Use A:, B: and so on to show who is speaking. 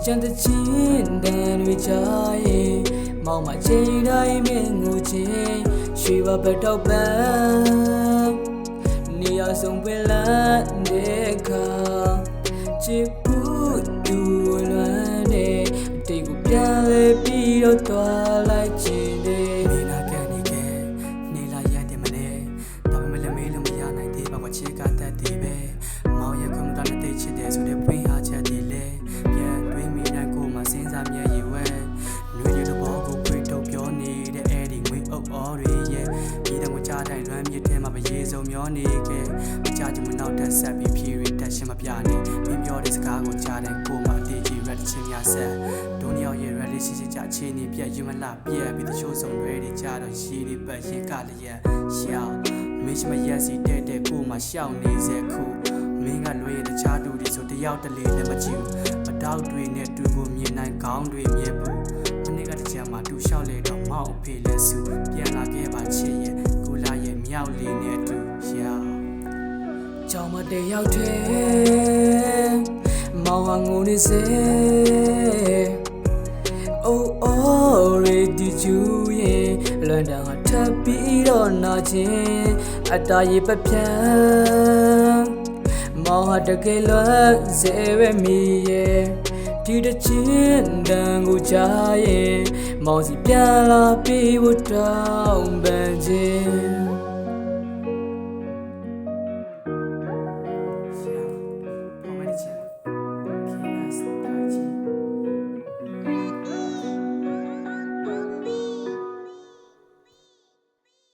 A: ကျန်တဲ့ချင်းတန်တွေချရဲ့မောင်မချိန်တိုင်းမြင်ငိုချင်းရွှေပါဘက်တော့ပန်းနေရဆုံးပဲလားတဲ့ခါချစ်ဘူးသူလွမ်းတဲ့အတိတ်ကိုပြန်လဲပြီးတော့သွားလိုက်ချင်တယ်နေလာကနေကဲနေလာရတဲ့မနဲ့ဒါပေမဲ့လည်းမေးလို့မရနိုင်သေးပါကွာချစ်ကတတ်သေးပဲမောင်ရဲ့ခွင့်မတော်တဲ့ချစ်တယ်ဆိုတဲ့ဖွင့်အားချက်တွေလဲပြန်တွေးမိတိုင်းကိုမှစဉ်းစားမြဲရည်ဝဲလွေတဲ့ဘောကိုဖွေထုတ်ပြောနေတဲ့အဲ့ဒီငွေအုပ်အော်တွေရဲ့ဒီတော့ကြားတိုင်းလွမ်းမြစ်ထဲမှာပဲရေစုံမျောနေခဲ့မကြချင်မနောက်တက်ဆက်ပြီးဖြေရတက်ရှင်းမပြနေမင်းပြောတဲ့စကားကိုကြားတဲ့ကိုမှအတေးကြီးရက်ချင်းများဆက်ဒုံယောက်ရဲ့ relationship ကြအခြေအနေပြတ်ယူမလားပြက်ပြီးတချို့ဆုံးတွေကြတော့ရှည်တွေပတ်ရင်ကလျက်ရှောင်းမင်းရှိမရက်စီတဲ့ကိုမှရှောင်းနေစေခုမင်းကလွေးရတခြားသူတွေဆိုတယောက်တလေလည်းမကြည့်ဘူးမတောက်တွေနဲ့တူကိုမြင်နိုင်ခေါင်းတွေမြဲဘူးမနေ့ကတကြမှာတူလျှောက်လေတော့မောက်အဖေလဲစုပြန်လာခဲ့ပါချစ်ရဲ့ကိုလာရဲ့မြောက်လေးနဲ့တူရောကြောင်မတယောက်ထဲမောင်ဟာငိုနေစေအိုးအိုးရေဒီကျူရဲ့လွန်တန်ဟာထပ်ပြီးတော့နာခြင်းအတားရေပပြန်းမောင်ဟာတကယ်လို့စေဝဲမီရဲ့ဒီတချင်းတန်ကိုကြားရဲ့မောင်စီပြန်လာပြီးဖို့တောင်းပန်ခြင်း